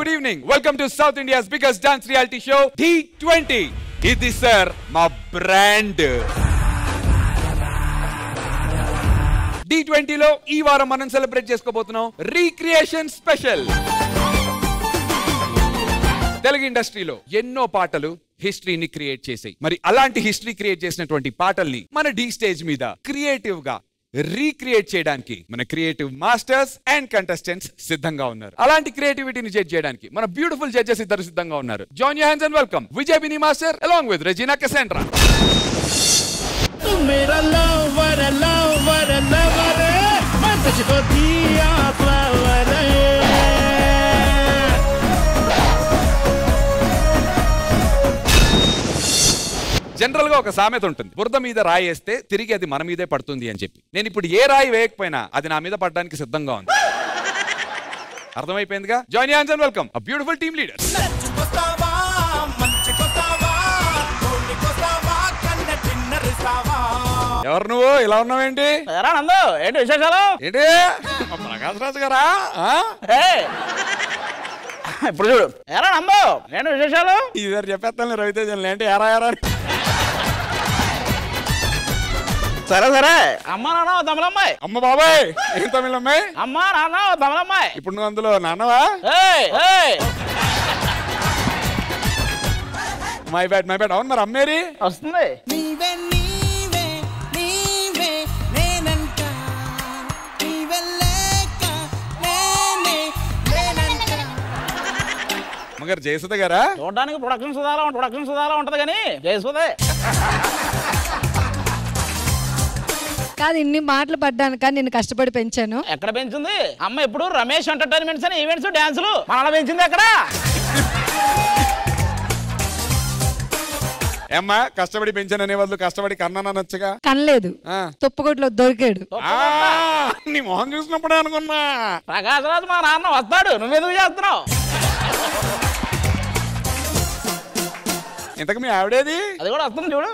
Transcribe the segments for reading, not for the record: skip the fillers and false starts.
good evening. Welcome to South India's biggest dance reality show, D20. Idi sir, my brand. D20 లో ఈ వారం మనం celebrate చేసుకోబోతున్నాం recreation special. Telugu ఇండస్ట్రీలో ఎన్నో పాటలు హిస్టరీని క్రియేట్ చేసాయి. మరి అలాంటి హిస్టరీ క్రియేట్ చేసినటువంటి పాటల్ని మన డి స్టేజ్ మీద క్రియేటివ్ గా రీక్రియేట్ చేయడానికి మన క్రియేటివ్ మాస్టర్స్ అండ్ కంటెస్టెంట్స్ సిద్ధంగా ఉన్నారు. అలాంటి క్రియేటివిటీని జడ్జ్ చేయడానికి మన బ్యూటిఫుల్ జడ్జెస్ ఇద్దరు సిద్ధంగా ఉన్నారు. Join your hands and welcome Vijay Bini master along with Regina Cassandra. General గా ఒక సామెత ఉంటుంది, బురద మీద రాయి వేస్తే తిరిగి అది మన మీదే పడుతుంది అని చెప్పి. నేను ఇప్పుడు ఏ రాయి వేయకపోయినా అది నా మీద పడడానికి సిద్ధంగా ఉంది. అర్థమైపోయిందిగా? Join your hands and welcome a beautiful team leaders. ఎవరు నువ్వు? ఇలా ఉన్నావేంటి? ఏంటి విశేషాలు? ఏంటి ప్రకాశ్ రాజు గారా? ఇప్పుడు చూడు. ఎలా నందు ఏంటి విశేషాలు? ఇద్దరు చెప్పేస్తాను రవితేజ ఏంటి ఎరా ఎరా. సరే సరే. అమ్మ నాన్న తమిళమ్మాయి. అమ్మ బాబాయ్ ఏం తమిళమ్మాయి? అమ్మ నాన్న తమిళమ్మాయి. ఇప్పుడు నువ్వు అందులో నాన్నవా? My bad. అవును మరి అమ్మేరి వస్తుంది. మగర్ జయసుధ గారా? చూడడానికి ప్రొడక్షన్ సుధాలా ఉంటది కానీ జయసుధే కాదు. ఇన్ని మాటలు పడ్డాను కానీ నేను కష్టపడి పెంచాను. ఎక్కడ పెంచింది అమ్మ? ఇప్పుడు రమేష్ ఎంటర్టైన్మెంట్స్ అని ఈవెంట్స్ డాన్సులు మనల్ని పెంచింది ఎక్కడ? ఏమ్మా కష్టపడి పెంచాననే వాళ్ళు కష్టపడి కన్నానొచ్చుగా. కనలేదు, తుప్పకొట్లో దొరికాడు. నీ మొహం చూసినప్పుడే అనుకున్నా ప్రకాశ్ రాజు మా నాన్న వస్తాడు, నువ్వెందుకు చేస్తున్నావు? ఇంతకు మీ ఆవిడేది? అది కూడా వస్తుంది చూడు.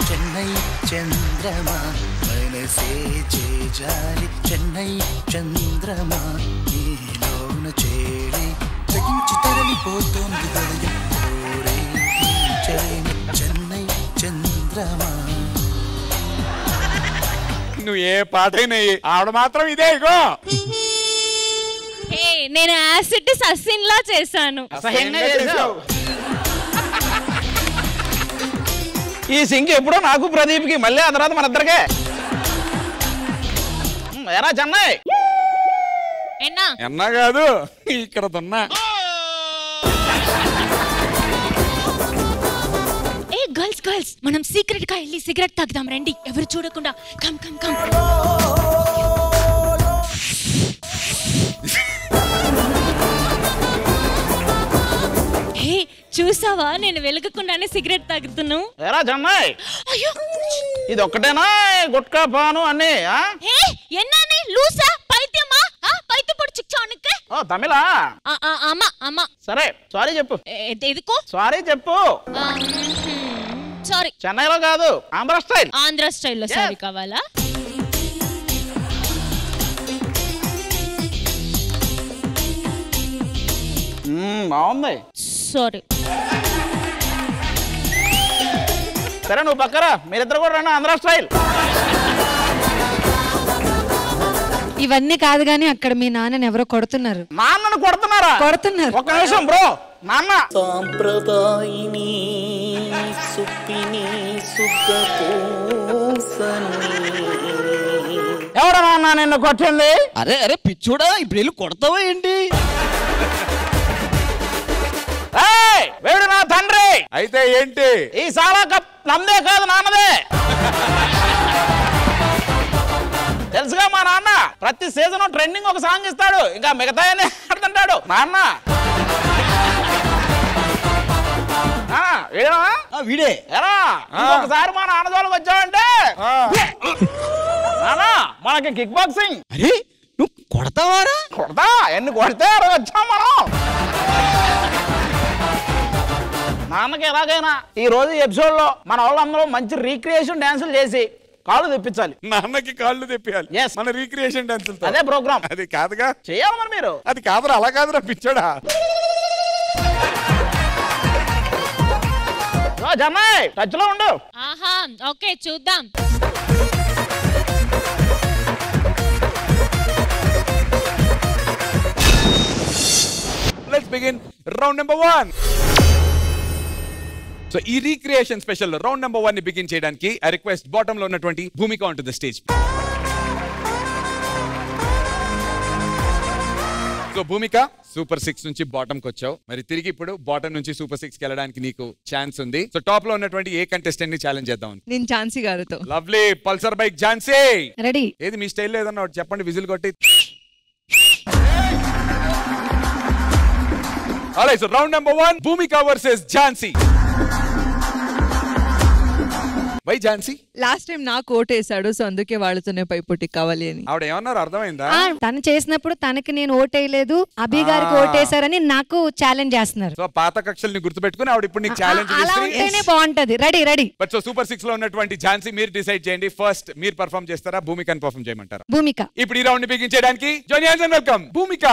చెన్నై చంద్రమా మనసే చేజారి చెన్నై చంద్రమా నీలోన చేరి తగించి తరలిపోతోంది హృదయం ఓరే చెన్నై చంద్రమా. నువ్వు ఏ పాటైనా ఆవిడ మాత్రం ఇదే ఇగో. నేను యాసిడ్ ససిన్ లా చేశాను. ఈ సింక్ ఎప్పుడో నాకు ప్రదీప్ కి, మళ్ళీ ఆ తర్వాత మన ఇద్దరికే. ఎరా చెన్నై ఎన్నా కాదు ఇక్కడ తున్నా. ఏ గర్ల్స్ మనం సీక్రెట్ గా వెళ్ళి సిగరెట్ తాగుదాం రండి, ఎవరు చూడకుండా. Come come come. చూసావా నేను వెలగకుండానే సిగరెట్ తాగుతున్నాను. ఎరా చెన్నై అయ్యో ఇది ఒక్కటేనా గుట్కా పాను అన్ని? ఎన్నానే లూసా పైత్యమా పైత్యపొడి చిక్చానుకే. ఓ తమిళ? అమ్మ సరే సారీ చెప్పు. ఎదుకో సారీ చెప్పు. సారీ చెన్నైలో కాదు ఆంధ్ర స్టైల్లో సారీ కావాలా? బాగుంది. సారీ. సరే నువ్వు పక్కరా, మీరిద్దరు కూడా రండి ఆంధ్ర స్టైల్. ఇవన్నీ కాదు గానీ అక్కడ మీ నాన్నని ఎవరో కొడుతున్నారు. నాన్నను కొడుతున్నారా? కొడుతున్నారు. ఒక్క నిమిషం బ్రో. నాన్న సాంప్రదాయిని సుప్పిని ఎవరు నాన్న నిన్ను కొట్టింది? అరే పిచ్చోడా ఇప్పుడు వెళ్ళి కొడతావా ఏంటి? వేడు నా తండ్రి. అయితే ఏంటి? ఈ సాలా కప్ నమ్మదే కాదు నాన్నదే. తెలుసుగా మా నాన్న ప్రతి సీజన్ ట్రెండింగ్ ఒక సాంగ్ ఇస్తాడు, ఇంకా మిగతా ఆడుతుంటాడు నాన్న. వీడే ఎరా ఒకసారి మా నాన్న జోలికి వచ్చావంటే నాన్న మనకి కిక్ బాక్సింగ్. అరే నువ్వు కొడతావారా? కొడతా ఎన్ని కొడితే వచ్చాం మనం. నాన్నకి ఎలాగైనా ఈ రోజు ఎపిసోడ్ లో మన వాళ్ళందరూ మంచి రీక్రియేషన్ డాన్సులు చేసి కాళ్ళు తెప్పించాలి. నాన్నకి కాళ్ళు తెప్పియాలి. Yes. మన రీక్రియేషన్ డాన్స్ అదే ప్రోగ్రామ్. అది కాదుగా చేయాలి మరి మీరు. అది కాదురా, అలా కాదురా పిచ్చోడా. జమ్మాయి టచ్ లో ఉండు. ఆహా ఓకే చూద్దాం. Let's begin round number 1. So ఈ రీక్రియేషన్ స్పెషల్ రౌండ్ నెంబర్ 1 ని బిగిన్ చేయడానికి ఐ రిక్వెస్ట్ బాటమ్ లో ఉన్నటువంటి Bhumika on to the stage. So Bhumika super 6 నుంచి బాటమ్ కి వచ్చావు. మరి తిరిగి ఇప్పుడు బాటమ్ నుంచి సూపర్ 6 కి వెళ్ళడానికి నీకు ఛాన్స్ ఉంది. సో టాప్ లో ఉన్నటువంటి ఏ కంటెస్టెంట్ ని ఛాలెంజ్ చేద్దాం. నేను ఝాన్సీ గారితో. Lovely Pulsar bike Jhansi ready. ఏది మీ స్టైల్ ఏదన్నా ఒకటి చెప్పండి, విజిల్ కొట్టి. Alright, so round number 1, Bhumika versus Jhansi. Why Jhansi? Last time నాకు ఓటేసాడు, సో అందుకే వాళ్ళతోనే పైపోటీ కావాలి అని. ఆవిడ ఏమన్నారు అర్థమైందా? తను చేసినప్పుడు తనకి నేను ఓటేయలేదు, అభి గారికి ఓటేసారని నాకు ఛాలెంజ్ చేస్తున్నారు. సో పాత కక్షల్ని గుర్తుపెట్టుకుని ఆవిడ ఇప్పుడు నీకు ఛాలెంజ్ అలా ఉంటేనే బాగుంటది. Ready ready. But so super 6 లో ఉన్నటువంటి ఝాన్సీ మీరు డిసైడ్ చేయండి. ఫస్ట్ మీరు పర్ఫామ్ చేస్తారా, భూమికని పర్ఫామ్ చేయమంటారా? భూమిక. ఇప్పుడు ఈ రౌండ్ ని బిగిన్ చేయడానికి join and welcome Bhumika.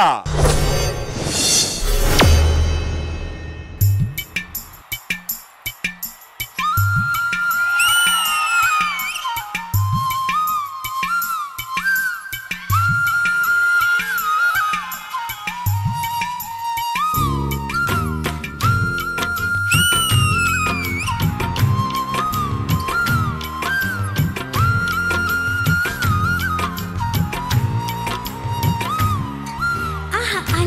I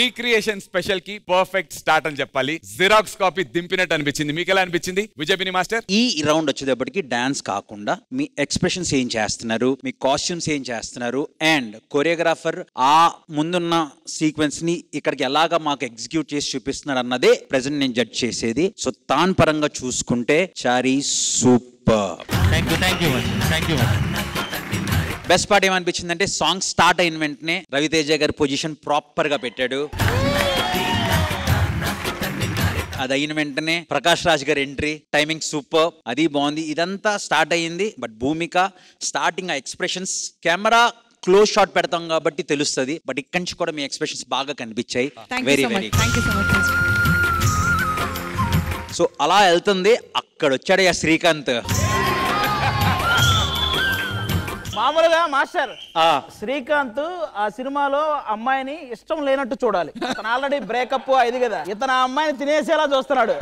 recreation special కి పర్ఫెక్ట్ స్టార్ట్ అని చెప్పాలి. జిరాక్స్ కాపీ దింపినట్టు అనిపించింది. మీకు ఎలా అనిపించింది విజయపిని మాస్టర్? ఈ రౌండ్ వచ్చేటప్పటికి డాన్స్ కాకుండా మీ ఎక్స్ప్రెషన్స్ ఏం చేస్తున్నారు, మీ కాస్ట్యూమ్స్ ఏం చేస్తున్నారు, అండ్ కొరియోగ్రాఫర్ ఆ ముందున్న సీక్వెన్స్ ని ఇక్కడికి ఎలాగా మాకు ఎగ్జిక్యూట్ చేసి చూపిస్తున్నారు అన్నదే ప్రెసెంట్ నేను జడ్జ్ చేసేది. సో దాని పరంగా చూసుకుంటే చారీ super. Best part ఏమనిపించిందంటే song start అయిన వెంటనే రవితేజ గారి పొజిషన్ ప్రాపర్ గా పెట్టాడు. అది అయిన వెంటనే ప్రకాష్ రాజ్ గారి ఎంట్రీ టైమింగ్ సూపర్, అది బాగుంది. ఇదంతా స్టార్ట్ అయ్యింది. బట్ భూమిక స్టార్టింగ్ ఆ ఎక్స్ప్రెషన్స్ కెమెరా క్లోజ్ షాట్ పెడతాం కాబట్టి తెలుస్తుంది. బట్ ఇక్కడి నుంచి కూడా మీ ఎక్స్ప్రెషన్స్ బాగా కనిపించాయి. వెరీ వెరీ సో అలా వెళ్తుంది. అక్కడ వచ్చాడు ఆ శ్రీకాంత్. మామూలుగా మాస్టర్ శ్రీకాంత్ ఆ సినిమాలో అమ్మాయిని ఇష్టం లేనట్టు చూడాలి. అతను ఆల్రెడీ బ్రేకప్ అయింది కదా, ఇతను ఆ అమ్మాయిని తినేసేలా చూస్తున్నాడు.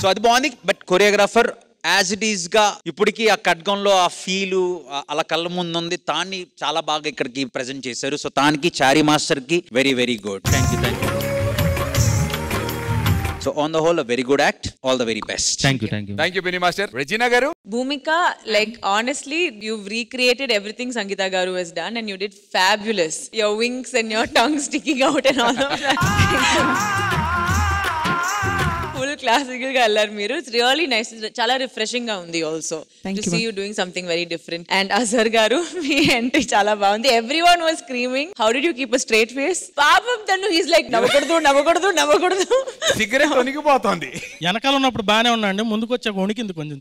సో అది బాగుంది. But choreographer as it is గా ఇప్పటికి ఆ ఖడ్గంలో ఆ ఫీలు అలా కళ్ళ ముందు ఉంది. తాన్ని చాలా బాగా ఇక్కడికి ప్రెజెంట్ చేశారు. సో దానికి చారీ మాస్టర్ కి very very good. Thank you. So on the whole very good act. All the very best. Thank you Bini master. Regina garu? Bhumika, like honestly, you've recreated everything Sangeeta Garu has done and you did fabulous. Your wings and your tongue sticking out and all of that. Full classical ga allaru meeru. It's really nice. Chala refreshing ga undi also. To see you doing something very different. And Azhar Garu, me entry chala baagundi. Everyone was screaming. How did you keep a straight face? Paapam tanu he's like navakuddu. Cigarette కొనికిపోతోంది. వెనకాల ఉన్నప్పుడు బానే ఉన్నాండి, ముందుకు వచ్చాక వణికింది కొంచెం.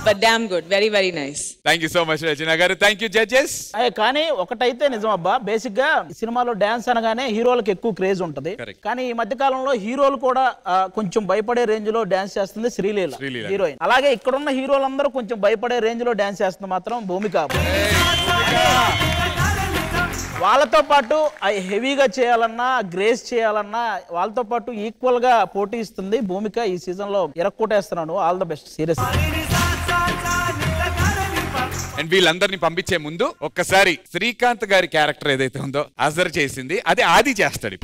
But damn good. Very very nice. Thank you so much Regina garu. Thank you judges. కానీ ఒకటైతే నిజం అబ్బా, బేసిక్ గా సినిమాలో డాన్స్ అనగానే హీరోలకు ఎక్కువ క్రేజ్ ఉంటది. కానీ ఈ మధ్య కాలంలో హీరోలు కూడా కొంచెం భయపడే రేంజ్ లో డాన్స్ చేస్తుంది శ్రీలీల హీరోయిన్. అలాగే ఇక్కడ ఉన్న హీరోలందరూ కొంచెం భయపడే రేంజ్ లో డాన్స్ చేస్తుంది మాత్రం భూమిక. వాళ్ళతో పాటు హెవీగా చేయాలన్నా గ్రేస్ చేయాలన్నా వాళ్ళతో పాటు ఈక్వల్ గా పోటీ ఇస్తుంది భూమిక. ఈ సీజన్ లో ఇరక్కొట్టేస్తున్నాను. All the best serious. And వీళ్ళందరినీ పంపించే ముందు ఒక్కసారి శ్రీకాంత్ గారి క్యారెక్టర్ ఏదైతే ఉందో అజర్ చేసింది అది ఆది చేస్తాడు.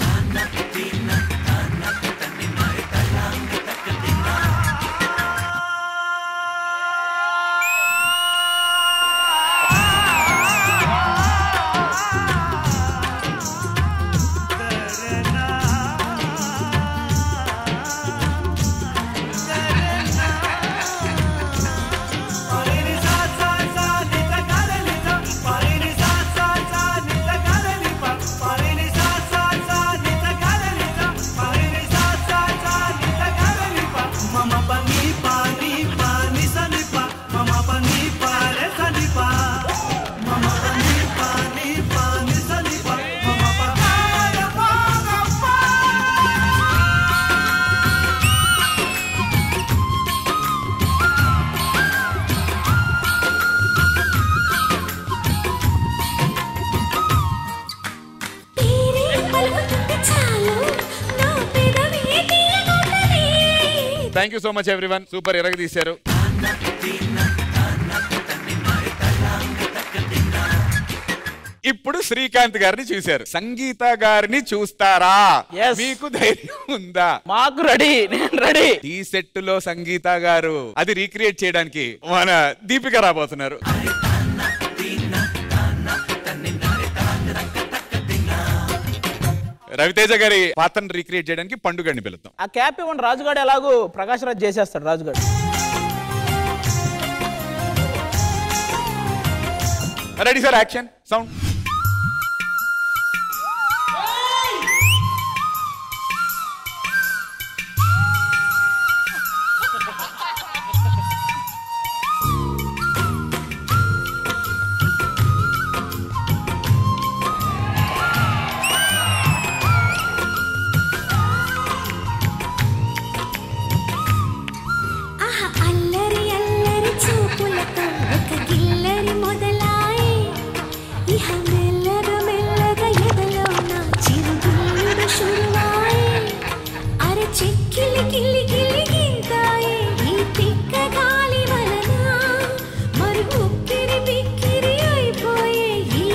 Thank you so much everyone. Super ఎరగదీశారు. ఇప్పుడు శ్రీకాంత్ గారిని చూశారు, సంగీత గారిని చూస్తారా? మీకు ధైర్యం ఉందా? మాకు రెడీ, నేను రెడీ. ఈ సెట్ లో సంగీత గారు అది రీక్రియేట్ చేయడానికి మన దీపిక రాబోతున్నారు. రవితేజ గారి పాత్రను రీక్రియేట్ చేయడానికి పండుగని పిలుద్దాం. ఆ క్యాప్ ఇవ్వండి. రాజుగాడు ఎలాగో ప్రకాష్ రాజ్ చేసేస్తాడు. రాజుగాడు రెడీ సార్, యాక్షన్ సౌండ్. మరి ఉక్కిరి బిక్కిరి అయిపోయే ఈ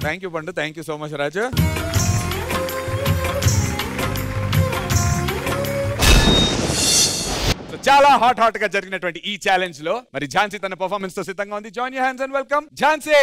థ్యాంక్ యూ పండు, థ్యాంక్ యూ సో మచ్ రాజు. చాలా హాట్ గా జరిగినటువంటి ఈ ఛాలెంజ్ లో మరి ఝాన్సీ తన పర్ఫార్మెన్స్ తో సిద్ధంగా ఉంది. Join your hands and welcome Jhansi.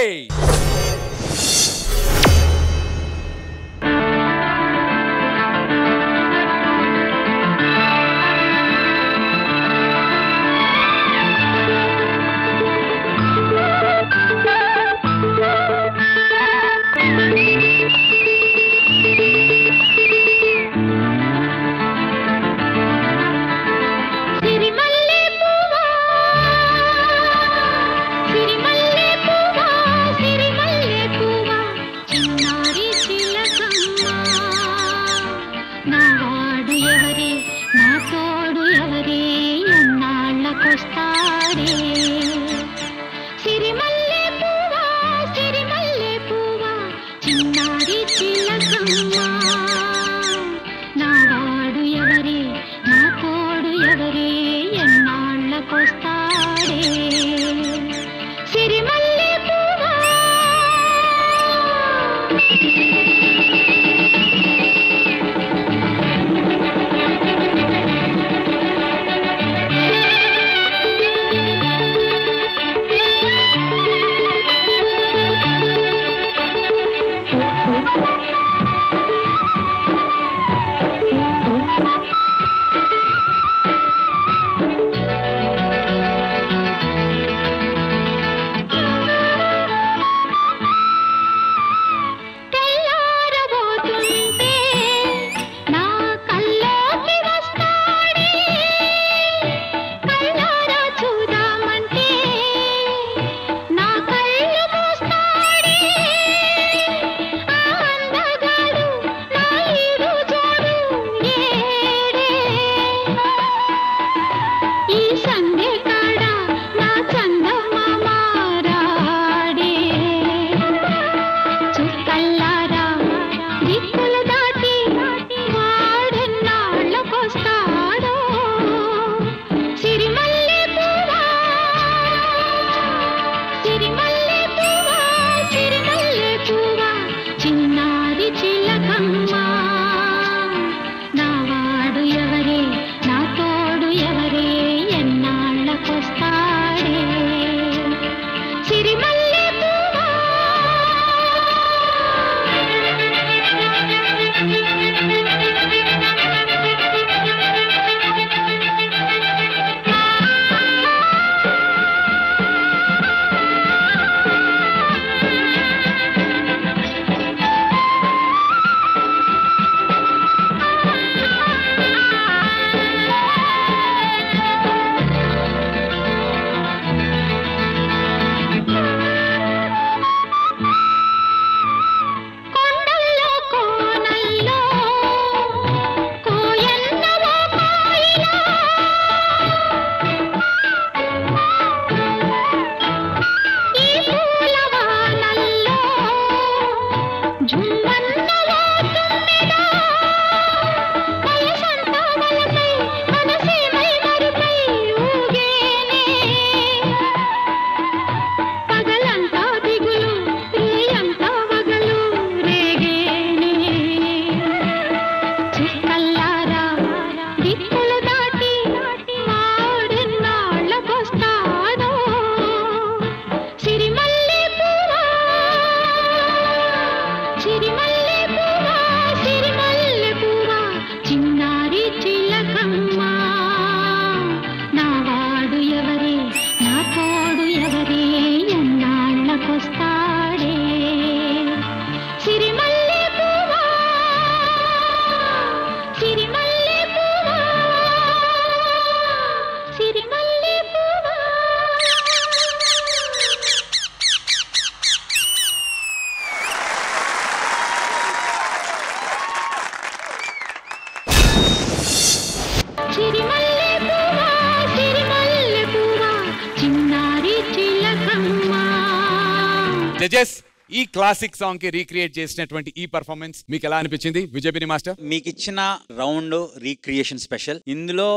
Judges ఈ క్లాసిక్ సాంగ్ కి రీక్రియేట్ చేసినటువంటి ఈ పర్ఫార్మెన్స్ మీకు ఎలా అనిపించింది విజయబిని మాస్టర్? మీకు ఇచ్చిన రౌండ్ రీక్రియేషన్ స్పెషల్. ఇందులో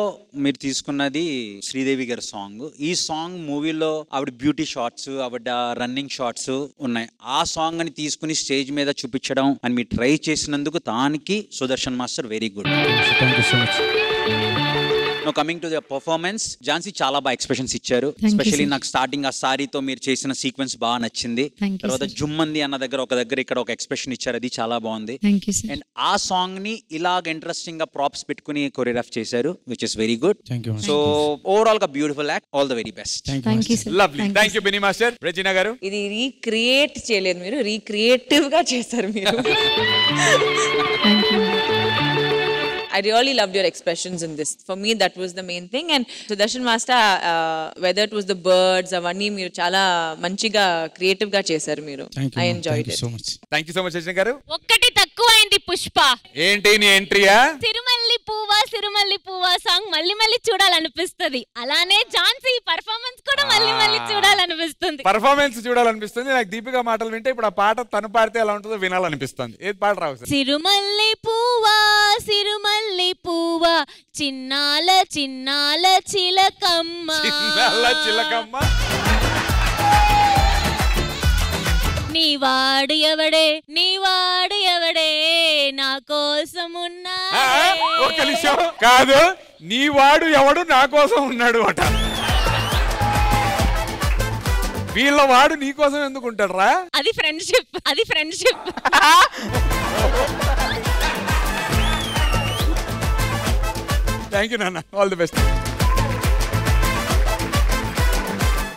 మీరు తీసుకున్నది శ్రీదేవి గారి సాంగ్. ఈ సాంగ్ మూవీలో ఆవిడ బ్యూటీ షాట్స్, ఆవిడ రన్నింగ్ షాట్స్ ఉన్నాయి. ఆ సాంగ్ అని తీసుకుని స్టేజ్ మీద చూపించడం అని మీరు ట్రై చేసినందుకు దానికి Sudarshan master very good. Coming to the performance, Jhansi చాలా బాగా ఎక్స్ప్రెషన్స్ ఇచ్చారు. ఎస్పెషల్లీ నాకు స్టార్టింగ్ ఆ సారీతో మీరు చేసిన సీక్వెన్స్ బాగా నచ్చింది. తర్వాత జుమ్మంది అన్న దగ్గర ఇక్కడ ఒక ఎక్స్ప్రెషన్ ఇచ్చారు, అది చాలా బాగుంది. అండ్ ఆ సాంగ్ ని ఇలాగ ఇంట్రెస్టింగ్ గా ప్రాప్స్ పెట్టుకుని కొరియోగ్రాఫ్ చేశారు, which is very good. So overall గా beautiful act. All the very best. Lovely. Thank you Bini master. Regina garu, ఇది రీక్రియేట్ చేయలేదు మీరు, రీక్రియేటివ్ గా చేశారు మీరు. I really loved your expressions in this. For me, that was the main thing. And Sudarshan Master, whether it was the birds, avanni meer chala manchiga creative ga chesaru meeru. I enjoyed it. Thank you so much Rajina garu. ఒక్కటి తక్కువైంది పుష్ప. ఏంటి నీ ఎంట్రీయా? సిరిమల్లి పువ్వా song మళ్ళీ మళ్ళీ చూడాలనిపిస్తుంది. అలానే Jhansi performance కూడా మళ్ళీ మళ్ళీ చూడాలనిపిస్తుంది. పర్ఫార్మెన్స్ చూడాలనిపిస్తుంది. నాకు దీపిక మాటలు వింటే ఇప్పుడు ఆ పాట తను పాడితే ఎలా ఉంటుందో వినాలనిపిస్తుంది. ఏది పాట రావు? సిరిమల్లి పువ్వా చిన్నాల చిలకమ్మ, నీవాడు ఎవడే నా కోసం ఒక నిమిషం కాదు, నీవాడు ఎవడు నా కోసం ఉన్నాడు అట. వీళ్ళ వాడు నీ కోసం ఎందుకు ఉంటాడు రా? అది friendship. Thank you, Nana. All the best.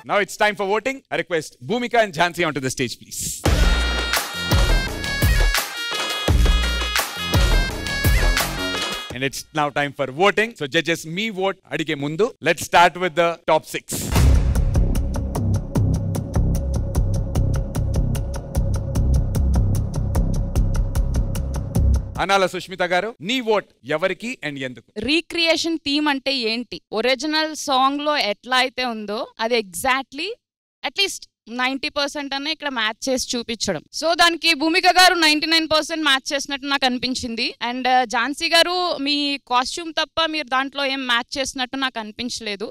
Now it's time for voting. I request Bhumika and Jhansi onto the stage, please. And it's now time for voting. So judges, me vote adige mundu. Let's start with the top 6. అనాల Sushmita గారు, నీ vote ఎవరికి and ఎందుకు? Recreation theme అంటే ఏంటి? Original song లో ఎట్లా అయితే ఉందో అది ఎగ్జాక్ట్లీ అట్లీస్ట్ 90% అన్న ఇక్కడ మ్యాచ్ చేసి చూపించడం. సో దానికి భూమిక గారు 99% మ్యాచ్ చేసినట్టు నాకు అనిపించింది. అండ్ ఝాన్సీ గారు మీ కాస్ట్యూమ్ తప్ప మీరు దాంట్లో ఏం మ్యాచ్ చేసినట్టు నాకు అనిపించలేదు.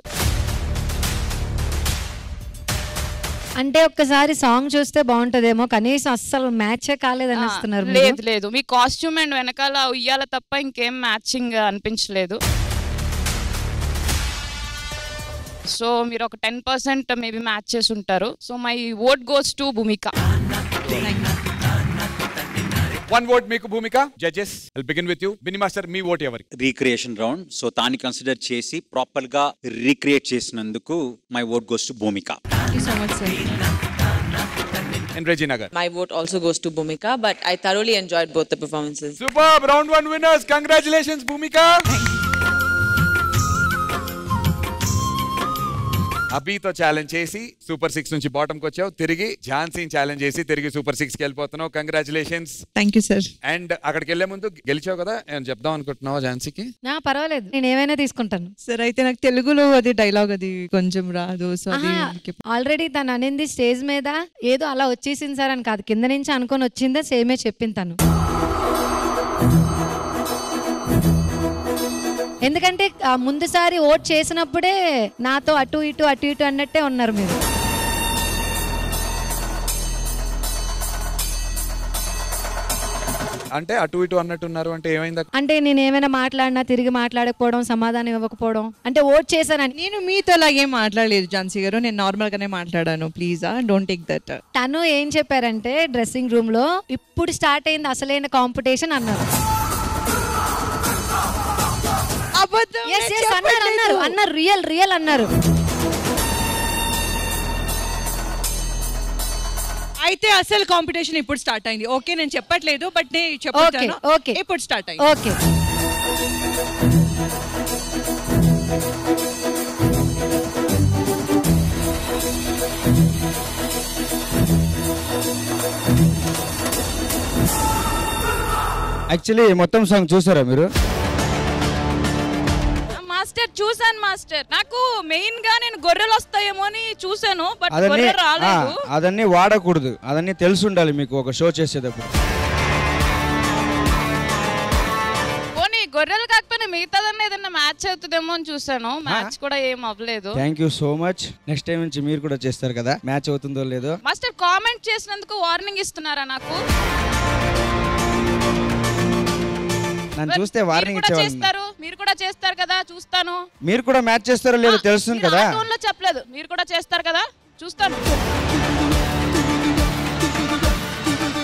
అంటే ఒక్కసారి సాంగ్ చూస్తే బాగుంటదేమో, కనీసం అస్సలు మ్యాచే కాలేదని వస్తున్నారు. లేదు మీ కాస్ట్యూమ్ అండ్ వెనకాల ఉయ్యాల తప్ప ఇంకేం మ్యాచింగ్ అనిపించలేదు. సో మీరు ఒక 10% మేబీ మ్యాచ్ చేసి ఉంటారు. So my vote goes to Bhumika. One vote మీకు Bhumika. Judges, I'll begin with you. Bini master, మీ ఓట్ ఎవరికి? Recreation round. సో దాన్ని కన్సిడర్ చేసి ప్రాపర్ గా రీక్రియేట్ చేసినందుకు my vote goes to Bhumika. Thank you so much, sir. And Regina garu. My vote also goes to Bhumika, but I thoroughly enjoyed both the performances. Superb. Round 1 winners. Congratulations, Bhumika. అభితో challenge చేసి super 6 నుంచి bottom కి వచ్చావు, తిరిగి ఝాన్సీని challenge చేసి తిరిగి super 6 కి వెళ్ళిపోతున్నావు. Congratulations. Thank you sir. And అక్కడికి వెళ్లే ముందు గెలిచావు కదా, ఏం చెప్దాం అనుకుంటున్నావా ఝాన్సీకి? నా పర్వాలేదు, నేను ఏమైనా తీసుకుంటాను సార్. అయితే నాకు తెలుగులో అది డైలాగ్ అది కొంచెం రాదు. సో ఆల్రెడీ తను అనింది స్టేజ్ మీద ఏదో అలా వచ్చేసింది సార్ అని కాదు, కింద నుంచి అనుకొని వచ్చిందే సేమే చెప్పింది తను. ఎందుకంటే ముందుసారి ఓట్ చేసినప్పుడే నాతో అటు ఇటు అన్నట్టే ఉన్నారు మీరు. అంటే అటు ఇటు అన్నట్టున్నారు అంటే ఏమైంది? అంటే నేను ఏమైనా మాట్లాడినా తిరిగి మాట్లాడకపోవడం, సమాధానం ఇవ్వకపోవడం, అంటే ఓట్ చేశానని. నేను మీతో అలాగే మాట్లాడలేదు ఝాన్సీ గారు, నేను నార్మల్ గానే మాట్లాడాను. Please don't take that. తను ఏం చెప్పారంటే డ్రెస్సింగ్ రూమ్ లో ఇప్పుడు స్టార్ట్ అయింది అసలైన కాంపిటీషన్ అన్నారు. అన్నారు రియల్ అన్నారు. అయితే అసలు కాంపిటీషన్ ఇప్పుడు స్టార్ట్ అయింది. ఓకే, నేను చెప్పట్లేదు, బట్ నేను చెప్తాను. ఓకే, ఇప్పుడు స్టార్ట్ అయింది. ఓకే, యాక్చువల్లీ మొత్తం సాంగ్ చూసారా మీరు? మాస్టర్ చూసాను మాస్టర్. నాకు మెయిన్ గా నేను గొర్రెలు వస్తాయేమో అని చూసాను, బట్ గొర్రెలు రాలేదు. అదన్నీ వాడకూడదు, అదన్నీ తెలిసి ఉండాలి మీకు ఒక షో చేసేటప్పుడు. పోనీ గొర్రెలు కాకపోయినా మిగతాదన్నా ఏదన్నా మ్యాచ్ అవుతుందేమో అని చూసాను. మ్యాచ్ కూడా ఏం అవ్వలేదు. Thank you so much. Next time నుంచి మీరు కూడా చేస్తారు కదా, మ్యాచ్ అవుతుందో లేదో. మాస్టర్ కామెంట్ చేసినందుకు వార్నింగ్ ఇస్తున్నారా నాకు? నన్ను చూస్తే వార్నింగ్ ఇచ్చేవాళ్ళు. మీరు కూడా చేస్తారు కదా, చూస్తాను. మీరు కూడా మ్యాచ్ చేస్తారో లేదో తెలుస్తుంది కదా. టోన్ లో చెప్పలేదు, మీరు కూడా చేస్తారు కదా, చూస్తాను.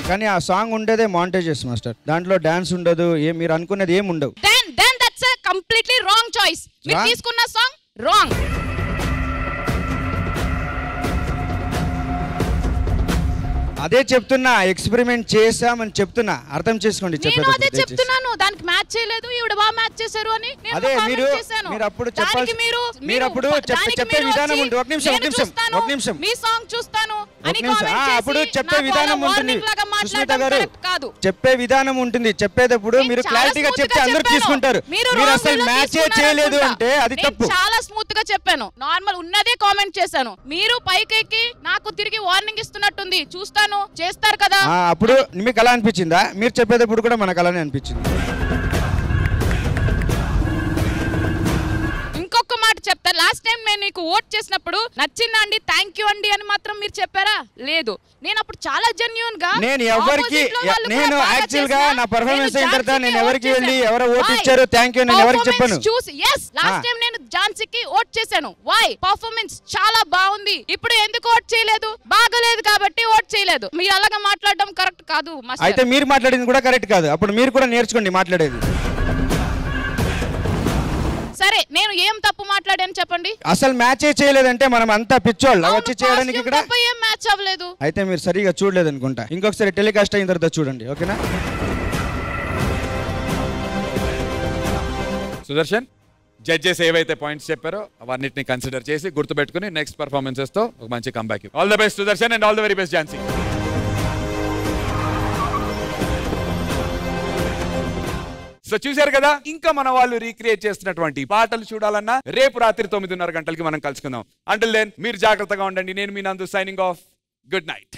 కానీ ఆ సాంగ్ ఉండేదే మాంటేజెస్ మాస్టర్, దాంట్లో డాన్స్ ఉండదు, మీరు అనుకునేది ఏం ఉండవు. then that's a completely wrong choice. మీరు తీసుకున్న సాంగ్ రాంగ్. అదే చెప్తున్నా, ఎక్స్పెరిమెంట్ చేసామని చెప్తున్నా, అర్థం చేసుకోండి. నేను అదే చెప్తున్నాను, దానికి మ్యాచ్ చేయలేదు, ఈవిడ బాగా మ్యాచ్ చేశారు అని. అదే మీరు అప్పుడు చెప్పాలి, మీరు అప్పుడు చెప్పే విధానం ఉంటుంది. ఒక నిమిషం మీ సాంగ్ చూస్తాను అని అప్పుడు చెప్పే విధానం ఉంటుంది. సుస్మిత గారు చెప్పే విధానం ఉంటుంది, చెప్పేటప్పుడు మీరు క్లారిటీగా చెప్తే అందరూ తీసుకుంటారు. మీరు అసలు మ్యాచ్ చేయలేదు అంటే అది తప్పు. చాలా స్మూత్ గా చెప్పాను, నార్మల్ ఉన్నదే కామెంట్ చేశాను. మీరు పైకి నాకు తిరిగి వార్నింగ్ ఇస్తున్నట్టుంది, చూస్తాను చేస్తారు కదా. అప్పుడు మీకు అలా అనిపించిందా? మీరు చెప్పేటప్పుడు కూడా మనకు అలానే అనిపించింది. ఇంకొక మాట చెప్తా, లాస్ట్ టైం నేను నీకు ఓట్ చేసినప్పుడు నచ్చిందా అండి, థ్యాంక్ యూ అండి అని మాత్రం మీరు చెప్పారా? లేదు. నేను అప్పుడు చాలా జెన్యూన్ గా, నేను ఎవరికి యాక్చువల్ గా నా పర్ఫార్మెన్స్ అయిన తర్వాత నేను ఎవరికి వెళ్ళి ఎవరో ఓట్ ఇచ్చారు థ్యాంక్ యూ నేను ఎవరికి చెప్పాను. లాస్ట్ టైం నేను ఝాన్సీకి ఓట్ చేశాను. వై? పర్ఫార్మెన్స్ చాలా బాగుంది. ఇప్పుడు ఎందుకు ఓట్ చేయలేదు? బాగలేదు కాబట్టి ఓట్ చేయలేదు. మీరు అలాగా మాట్లాడడం కరెక్ట్ కాదు. అయితే మీరు మాట్లాడింది కూడా కరెక్ట్ కాదు. అప్పుడు మీరు కూడా నేర్చుకోండి మాట్లాడేది. సరే, నేను ఏం తప్పు మాట్లాడాను చెప్పండి. అసలు మ్యాచ్ చేయలేదంటే మనం అంతా పిచ్చోళ్ళ వచ్చి చేయడానికి ఇక్కడ ఏం మ్యాచ్ అవ్వలేదు. అయితే మీరు సరిగా చూడలేదు అనుకుంటా. ఇంకొకసారి టెలికాస్ట్ అయిన తర్వాత చూడండి, ఓకేనా? సుదర్శన్, జడ్జెస్ ఏవైతే పాయింట్స్ చెప్పారో అవన్నిటిని కన్సిడర్ చేసి గుర్తుపెట్టుకుని నెక్స్ట్ పర్ఫార్మెన్సెస్ తో ఒక మంచి comeback. All the best Sudarshan and all the very best Jhansi. So చూశారు కదా, ఇంకా మన వాళ్ళు రీక్రియేట్ చేస్తున్నటువంటి పాటలు చూడాలన్నా రేపు రాత్రి 9:30 గంటలకి మనం కలుసుకుందాం. అంటిల్ దెన్ మీరు జాగ్రత్తగా ఉండండి. నేను మీ నందు సైనింగ్ ఆఫ్. Good night.